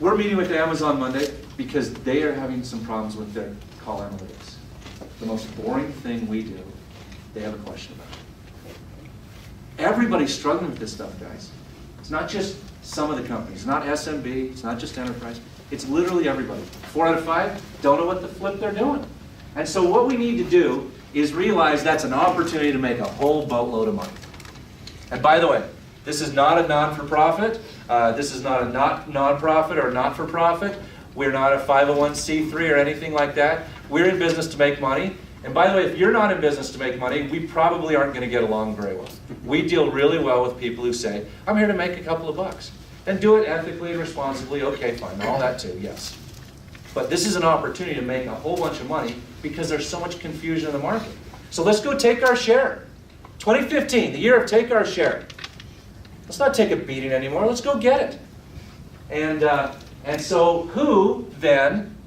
We're meeting with Amazon Monday because they are having some problems with their call analytics. The most boring thing we do, they have a question about. Everybody's struggling with this stuff, guys. It's not just some of the companies. It's not SMB. It's not just enterprise. It's literally everybody. 4 out of 5 don't know what the flip they're doing. And so what we need to do is realize that's an opportunity to make a whole boatload of money. And by the way, this is not a non-for-profit. This is not a non-profit or not-for-profit. We're not a 501c3 or anything like that. We're in business to make money. And by the way, if you're not in business to make money, we probably aren't going to get along very well. We deal really well with people who say, I'm here to make a couple of bucks. And do it ethically and responsibly. Okay, fine. All that too, yes. But this is an opportunity to make a whole bunch of money because there's so much confusion in the market. So let's go take our share. 2015, the year of take our share. Let's not take a beating anymore. Let's go get it. And so who then,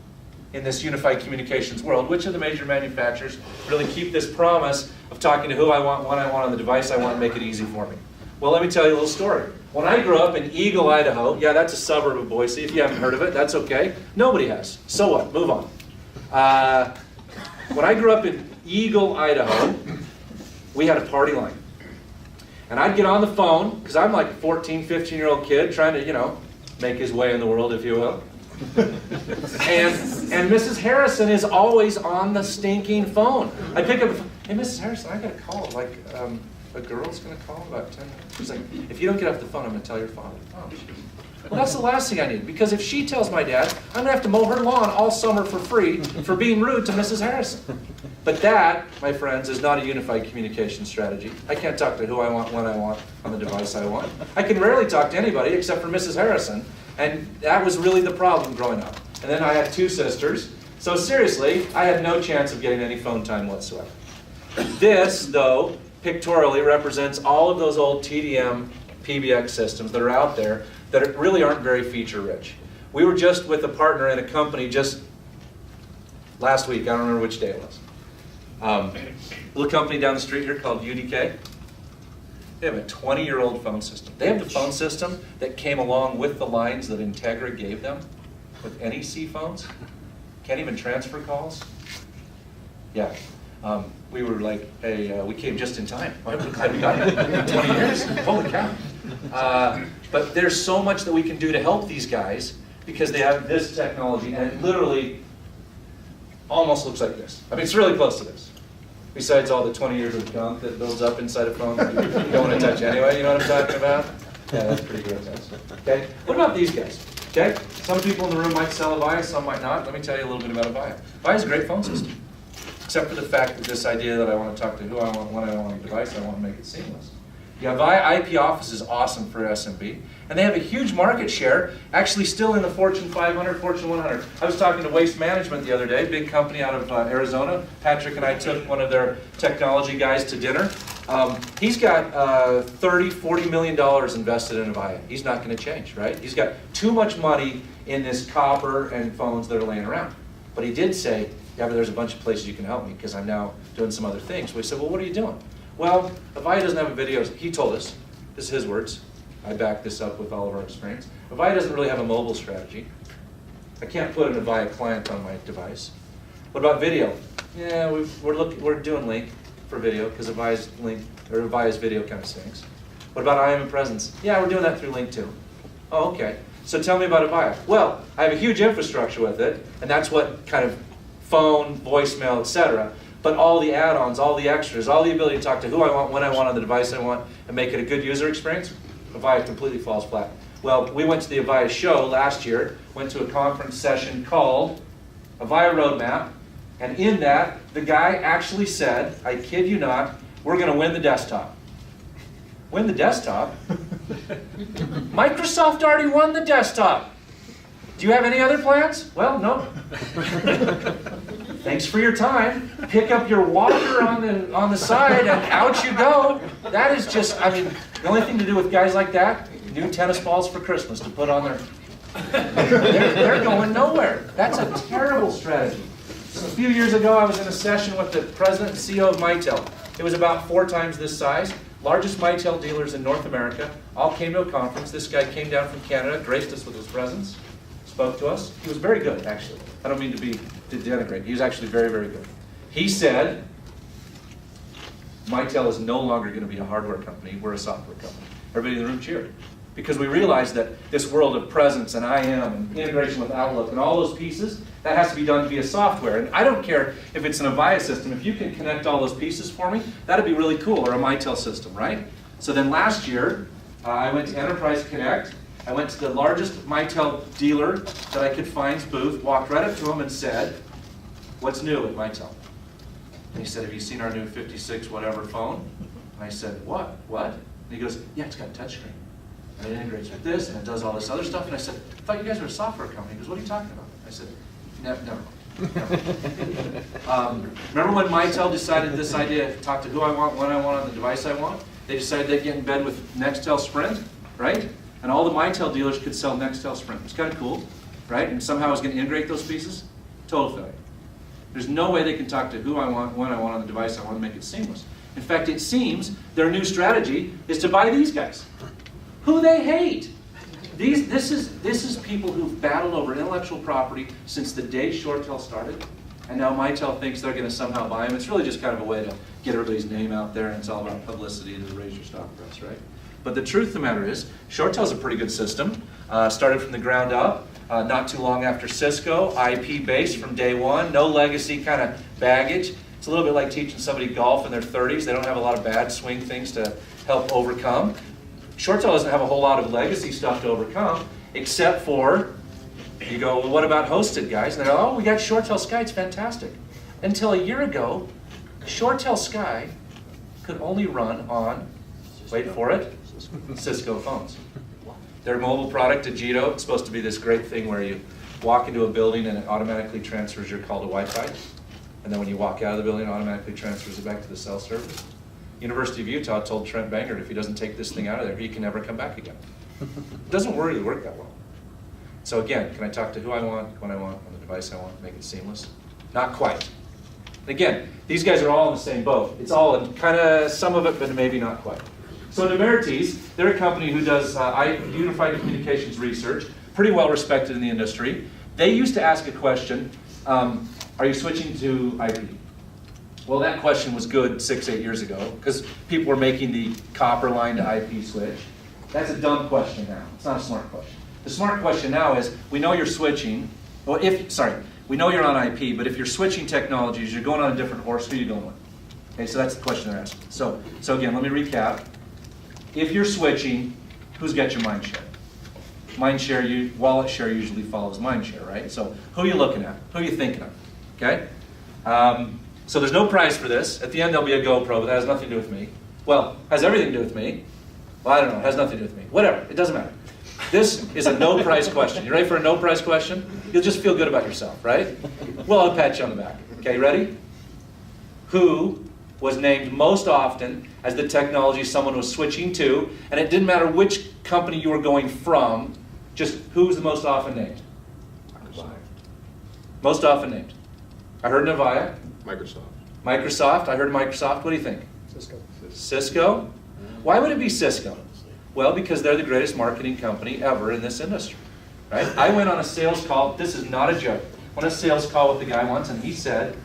in this unified communications world, which of the major manufacturers really keep this promise of talking to who I want, when I want, on the device I want, and make it easy for me? Well, let me tell you a little story. When I grew up in Eagle, Idaho, yeah, that's a suburb of Boise. If you haven't heard of it, that's okay. Nobody has. So what? Move on. When I grew up in Eagle, Idaho, we had a party line. And I'd get on the phone, because I'm like a 14, 15-year-old kid trying to, make his way in the world, if you will. and Mrs. Harrison is always on the stinking phone. I pick up the phone. Hey, Mrs. Harrison, I got a call. A girl's going to call about 10 minutes. She's like, if you don't get off the phone, I'm going to tell your father. Oh, well, that's the last thing I need, because if she tells my dad, I'm going to have to mow her lawn all summer for free for being rude to Mrs. Harrison. But that, my friends, is not a unified communication strategy. I can't talk to who I want, when I want, on the device I want. I can rarely talk to anybody except for Mrs. Harrison, and that was really the problem growing up. And then I had 2 sisters, so seriously, I had no chance of getting any phone time whatsoever. This, though, pictorially represents all of those old TDM PBX systems that are out there that really aren't very feature-rich. We were just with a partner in a company just last week. I don't remember which day it was. A little company down the street here called UDK. They have a 20-year-old phone system. They have the phone system that came along with the lines that Integra gave them with NEC phones. Can't even transfer calls. Yeah. We were like, hey, we came just in time. We're glad we got it. 20 years. Holy cow. But there's so much that we can do to help these guys because they have this technology, and it literally almost looks like this. I mean, it's really close to this. Besides all the 20 years of gunk that builds up inside a phone that you don't want to touch anyway, you know what I'm talking about? Yeah, that's pretty good. Okay? What about these guys? Okay? Some people in the room might sell Avaya, some might not. Let me tell you a little bit about Avaya. Avaya is a great phone system, except for the fact that this idea that I want to talk to who I want, when I want on the device, I want to make it seamless. The Avaya IP Office is awesome for SMB, and they have a huge market share, actually still in the Fortune 500, Fortune 100. I was talking to Waste Management the other day, big company out of Arizona. Patrick and I took one of their technology guys to dinner. He's got $30, $40 million invested in Avaya. He's not going to change, right? He's got too much money in this copper and phones that are laying around. But he did say, yeah, but there's a bunch of places you can help me because I'm now doing some other things. So we said, well, what are you doing? Well, Avaya doesn't have a video. He told us, this is his words. I back this up with all of our experience. Avaya doesn't really have a mobile strategy. I can't put an Avaya client on my device. What about video? Yeah, we're doing Link for video because Avaya's video kind of stinks. What about IM and Presence? Yeah, we're doing that through Link too. Oh, okay. So tell me about Avaya. Well, I have a huge infrastructure with it, and that's what kind of phone, voicemail, etc. But all the add-ons, all the extras, all the ability to talk to who I want, when I want, on the device I want, and make it a good user experience, Avaya completely falls flat. Well, we went to the Avaya show last year, went to a conference session called Avaya Roadmap, and in that, the guy actually said, I kid you not, we're going to win the desktop. Win the desktop? Microsoft already won the desktop. Do you have any other plans? Well, no. Thanks for your time. Pick up your walker on the side and out you go. That is just, I mean, the only thing to do with guys like that, new tennis balls for Christmas to put on their, they're going nowhere. That's a terrible strategy. A few years ago, I was in a session with the president and CEO of Mitel. It was about 4 times this size. Largest Mitel dealers in North America all came to a conference. This guy came down from Canada, graced us with his presence. spoke to us. He was very good, actually. I don't mean to denigrate. He was actually very, very good. He said, Mitel is no longer going to be a hardware company. We're a software company. Everybody in the room cheered. Because we realized that this world of presence and IM and integration with Outlook and all those pieces, that has to be done via software. And I don't care if it's an Avaya system. If you can connect all those pieces for me, that'd be really cool, or a Mitel system, right? So then last year, I went to Enterprise Connect. I went to the largest Mitel dealer that I could find's booth, walked right up to him and said, what's new at Mitel? And he said, have you seen our new 56 whatever phone? And I said, what? And he goes, yeah, it's got a touchscreen. And it integrates with this, and it does all this other stuff. And I said, I thought you guys were a software company. He goes, what are you talking about? I said, never mind. Remember when Mitel decided this idea to talk to who I want, when I want, on the device I want? They decided they'd get in bed with Nextel Sprint, right? And all the Mitel dealers could sell Nextel Sprint. It's kind of cool, right? And somehow I was going to integrate those pieces. Total failure. There's no way they can talk to who I want, when I want on the device I want to make it seamless. In fact, it seems their new strategy is to buy these guys, who they hate. This is people who've battled over intellectual property since the day ShoreTel started, and now Mitel thinks they're going to somehow buy them. It's really just kind of a way to get everybody's name out there, and it's all about publicity to raise your stock price, right? But the truth of the matter is, ShoreTel's a pretty good system. Started from the ground up, not too long after Cisco, IP-based from day one, no legacy kind of baggage. It's a little bit like teaching somebody golf in their 30s. They don't have a lot of bad swing things to help overcome. ShoreTel doesn't have a whole lot of legacy stuff to overcome, except for, you go, well, what about hosted, guys? And they're, oh, we got ShoreTel Sky, it's fantastic. Until a year ago, ShoreTel Sky could only run on, wait for it, Cisco phones. Their mobile product, Agito, it's supposed to be this great thing where you walk into a building and it automatically transfers your call to Wi-Fi. And then when you walk out of the building, it automatically transfers it back to the cell service. University of Utah told Trent Bangert if he doesn't take this thing out of there, he can never come back again. It doesn't really work that well. So again, can I talk to who I want, when I want, on the device I want, make it seamless? Not quite. And again, these guys are all in the same boat. It's all in kind of some of it, but maybe not quite. So Demerites, they're a company who does unified communications research, pretty well respected in the industry. They used to ask a question, are you switching to IP? Well, that question was good 6-8 years ago, because people were making the copper line to IP switch. That's a dumb question now. It's not a smart question. The smart question now is, we know you're switching, we know you're on IP, but if you're switching technologies, you're going on a different horse, who are you going with? Okay, so that's the question they're asking. So again, let me recap. If you're switching, who's got your mind share? Mind share, wallet share usually follows mind share, right? So who are you looking at? Who are you thinking of? Okay? So there's no prize for this. At the end there'll be a GoPro, but that has nothing to do with me. Well, has everything to do with me. Well, I don't know, it has nothing to do with me. Whatever, it doesn't matter. This is a no prize question. You ready for a no prize question? You'll just feel good about yourself, right? Well, I'll pat you on the back. Okay, ready? Who was named most often as the technology someone was switching to, and it didn't matter which company you were going from, just who was the most often named? Most often named. I heard Avaya. Microsoft, I heard Microsoft. What do you think? Cisco? Why would it be Cisco? Well, because they're the greatest marketing company ever in this industry, right? I went on a sales call, this is not a joke, went on a sales call with the guy once and he said,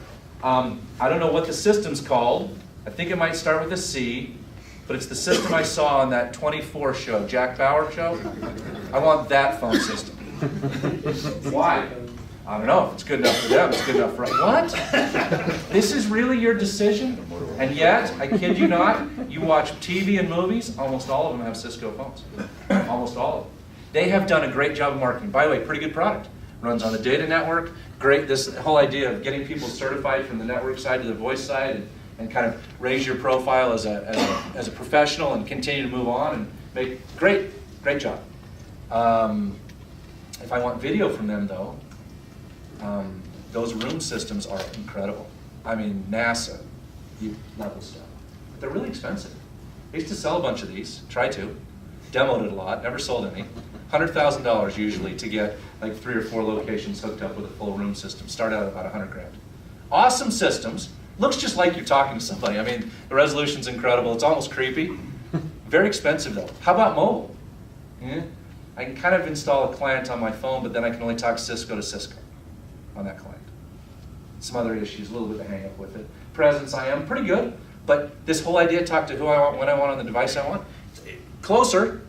I don't know what the system's called, I think it might start with a C, but it's the system I saw on that 24 show, Jack Bauer show. I want that phone system. Why? I don't know. If it's good enough for them, it's good enough for us. What? This is really your decision? And yet, I kid you not, you watch TV and movies, almost all of them have Cisco phones. Almost all of them. They have done a great job of marketing. By the way, pretty good product. Runs on the data network. Great, this whole idea of getting people certified from the network side to the voice side and kind of raise your profile as a professional and continue to move on and make great job. If I want video from them though, those room systems are incredible. I mean, NASA level stuff. But they're really expensive. I used to sell a bunch of these, demoed it a lot, never sold any. $100,000 usually to get like 3 or 4 locations hooked up with a full room system. Start out at about $100 grand. Awesome systems. Looks just like you're talking to somebody. I mean, the resolution's incredible. It's almost creepy. Very expensive though. How about mobile? Yeah. I can kind of install a client on my phone, but then I can only talk Cisco to Cisco on that client. Some other issues, a little bit of hang up with it. Presence, I am pretty good, but this whole idea, talk to who I want, when I want, on the device I want, closer,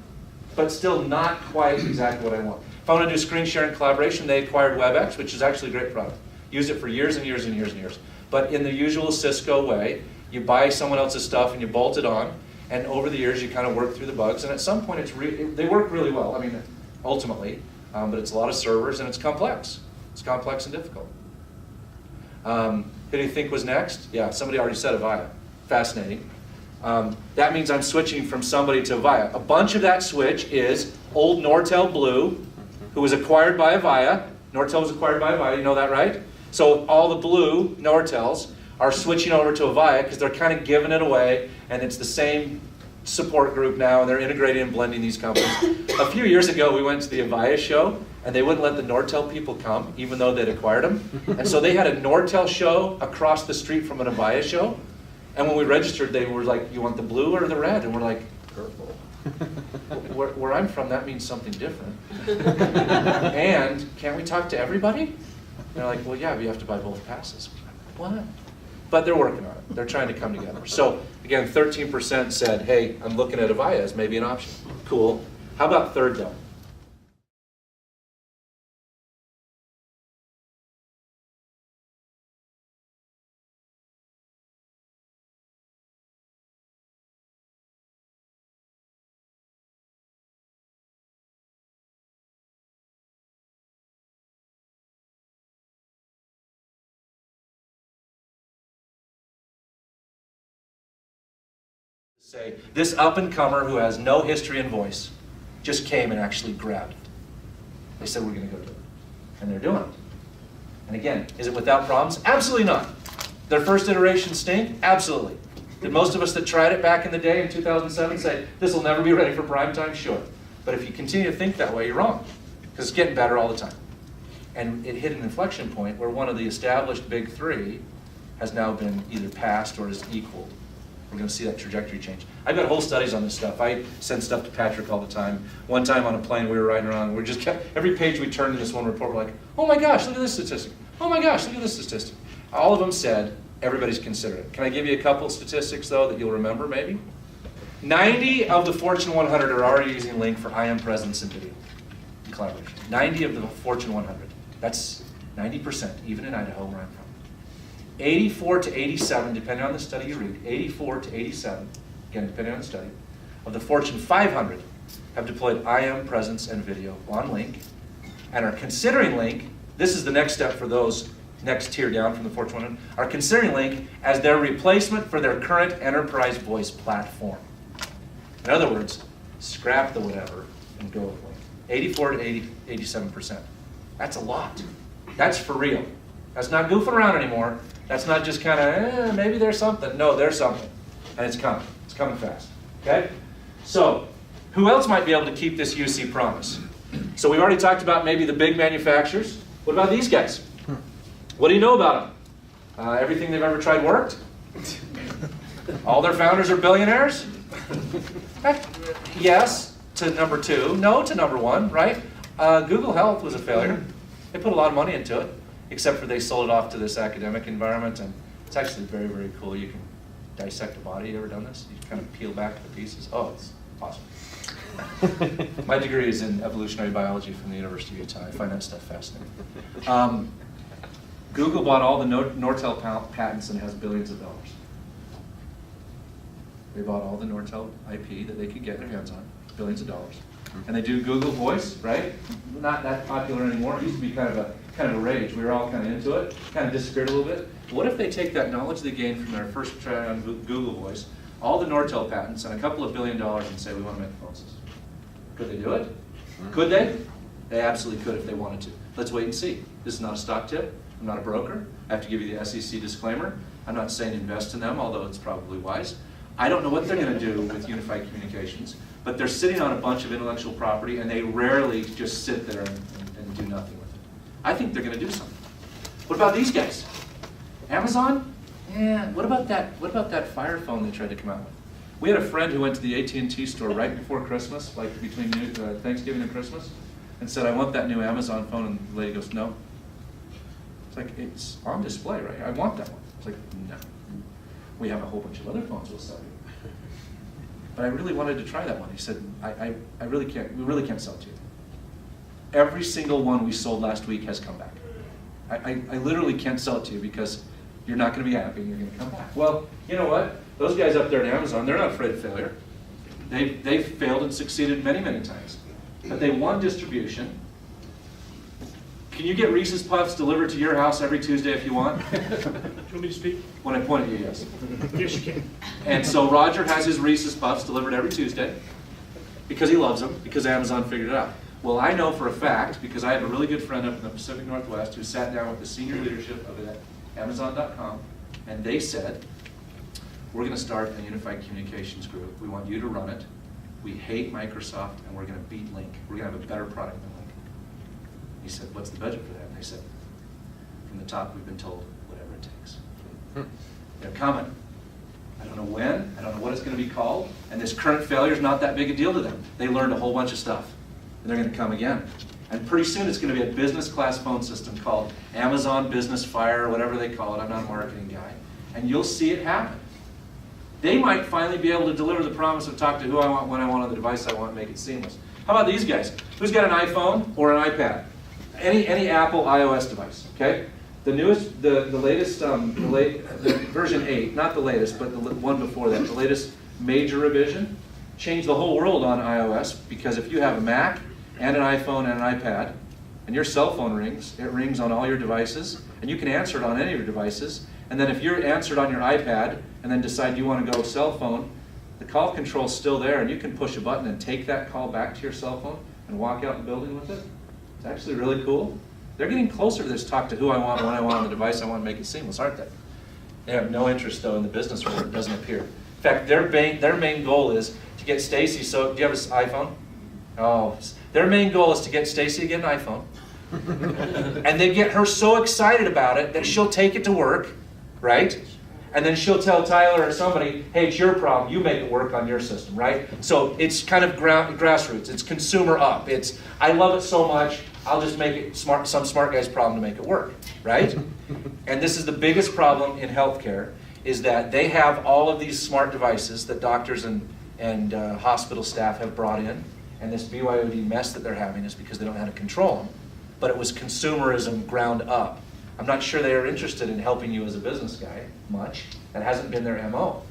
but still not quite exactly what I want. If I want to do screen sharing collaboration, they acquired WebEx, which is actually a great product. Used it for years and years and years and years. But in the usual Cisco way, you buy someone else's stuff and you bolt it on, and over the years you kind of work through the bugs, and at some point they work really well, I mean, ultimately, but it's a lot of servers and it's complex. It's complex and difficult. Who do you think was next? Yeah, somebody already said Avaya. Fascinating. That means I'm switching from somebody to Avaya. A bunch of that switch is old Nortel Blue, who was acquired by Avaya. Nortel was acquired by Avaya, you know that, right? So all the blue Nortels are switching over to Avaya because they're kind of giving it away, and it's the same support group now, and they're integrating and blending these companies. A few years ago, we went to the Avaya show, and they wouldn't let the Nortel people come, even though they'd acquired them. And so they had a Nortel show across the street from an Avaya show. And when we registered, they were like, you want the blue or the red? And we're like, purple. Where I'm from, that means something different. And can't we talk to everybody? And they're like, well, yeah, but you have to buy both passes. What? But they're working on it. They're trying to come together. So again, 13% said, hey, I'm looking at Avaya as maybe an option. Cool. How about third though? Say, this up-and-comer who has no history and voice just came and actually grabbed it. They said, we're going to go do it. And they're doing it. And again, is it without problems? Absolutely not. Their first iteration stink? Absolutely. Did most of us that tried it back in the day in 2007 say, this will never be ready for prime time? Sure. But if you continue to think that way, you're wrong. Because it's getting better all the time. And it hit an inflection point where one of the established big three has now been either passed or is equal. We're going to see that trajectory change. I've got whole studies on this stuff. I send stuff to Patrick all the time. One time on a plane, we were riding around. We just kept, every page we turned in this one report, we're like, oh my gosh, look at this statistic. Oh my gosh, look at this statistic. All of them said everybody's considered it. Can I give you a couple statistics, though, that you'll remember, maybe? 90 of the Fortune 100 are already using Lync for IM presence and video collaboration. 90 of the Fortune 100. That's 90%, even in Idaho, where I'm from. 84 to 87, depending on the study you read, 84 to 87, again, depending on the study, of the Fortune 500 have deployed IM presence and video on Lync and are considering Lync, this is the next step for those next tier down from the Fortune 100, are considering Lync as their replacement for their current enterprise voice platform. In other words, scrap the whatever and go with Lync. 84 to 87%. That's a lot. That's for real. That's not goofing around anymore. That's not just kind of, maybe there's something. No, there's something. And it's coming. It's coming fast. Okay? So, who else might be able to keep this UC promise? So we've already talked about maybe the big manufacturers. What about these guys? What do you know about them? Everything they've ever tried worked? All their founders are billionaires? Yes, to number 2. No, to number 1, right? Google Health was a failure. They put a lot of money into it. Except for they sold it off to this academic environment, and it's actually very, very cool. You can dissect a body. You ever done this? You kind of peel back the pieces. Oh, it's awesome. My degree is in evolutionary biology from the University of Utah. I find that stuff fascinating. Google bought all the Nortel patents and has billions of dollars. They bought all the Nortel IP that they could get their hands on, billions of dollars. And they do Google Voice, right? Not that popular anymore. It used to be kind of a rage. We were all kind of into it. Kind of disappeared a little bit. What if they take that knowledge they gained from their first try on Google Voice, all the Nortel patents, and a couple of $1 billion and say, we want to make a phone system? Could they do it? Could they? They absolutely could if they wanted to. Let's wait and see. This is not a stock tip. I'm not a broker. I have to give you the SEC disclaimer. I'm not saying invest in them, although it's probably wise. I don't know what they're going to do with Unified Communications, but they're sitting on a bunch of intellectual property, and they rarely just sit there and do nothing with it. I think they're going to do something. What about these guys? Amazon? Yeah. What about that Fire phone they tried to come out with? We had a friend who went to the AT&T store right before Christmas, like between Thanksgiving and Christmas, and said, I want that new Amazon phone, and the lady goes, no. It's like, it's on display, right? I want that one. It's like, no. We have a whole bunch of other phones we'll sell you. But I really wanted to try that one. He said, I really can't, we really can't sell it to you. Every single one we sold last week has come back. I literally can't sell it to you because you're not going to be happy and you're going to come back. Well, you know what? Those guys up there at Amazon, they're not afraid of failure. They've failed and succeeded many, many times. But they won distribution. Can you get Reese's Puffs delivered to your house every Tuesday if you want? Do you want me to speak? When I point at you, yes. Yes, you can. And so Roger has his Reese's Puffs delivered every Tuesday because he loves them, because Amazon figured it out. Well, I know for a fact, because I have a really good friend up in the Pacific Northwest who sat down with the senior leadership of Amazon.com, and they said, we're going to start a unified communications group. We want you to run it. We hate Microsoft, and we're going to beat Lync. We're going to have a better product than Lync. He said, what's the budget for that? And they said, from the top, we've been told, whatever it takes. They're coming. I don't know when, I don't know what it's going to be called, and this current failure is not that big a deal to them. They learned a whole bunch of stuff, and they're going to come again. And pretty soon it's going to be a business class phone system called Amazon Business Fire, or whatever they call it. I'm not a marketing guy. And you'll see it happen. They might finally be able to deliver the promise of talk to who I want, when I want, on the device I want, and make it seamless. How about these guys? Who's got an iPhone or an iPad? Any Apple iOS device, okay? The newest, the latest, the version 8, not the latest, but the one before that, the latest major revision, changed the whole world on iOS, because if you have a Mac and an iPhone and an iPad, and your cell phone rings, it rings on all your devices, and you can answer it on any of your devices, and then if you're answered on your iPad, and then decide you want to go cell phone, the call control's still there, and you can push a button and take that call back to your cell phone and walk out the building with it. It's actually really cool. They're getting closer to this talk to who I want, when I want, on the device I want, to make it seamless, aren't they? They have no interest, though, in the business world. It doesn't appear. In fact, their main goal is to get Stacy, so, do you have an iPhone? Oh, their main goal is to get Stacy to get an iPhone. And they get her so excited about it that she'll take it to work, right? And then she'll tell Tyler or somebody, hey, it's your problem, you make it work on your system, right? So it's kind of grassroots, it's consumer up, it's, I love it so much, I'll just make it some smart guy's problem to make it work, right? And this is the biggest problem in healthcare, is that they have all of these smart devices that doctors and hospital staff have brought in, and this BYOD mess that they're having is because they don't know how to control them. But it was consumerism ground up. I'm not sure they are interested in helping you as a business guy much. That hasn't been their MO.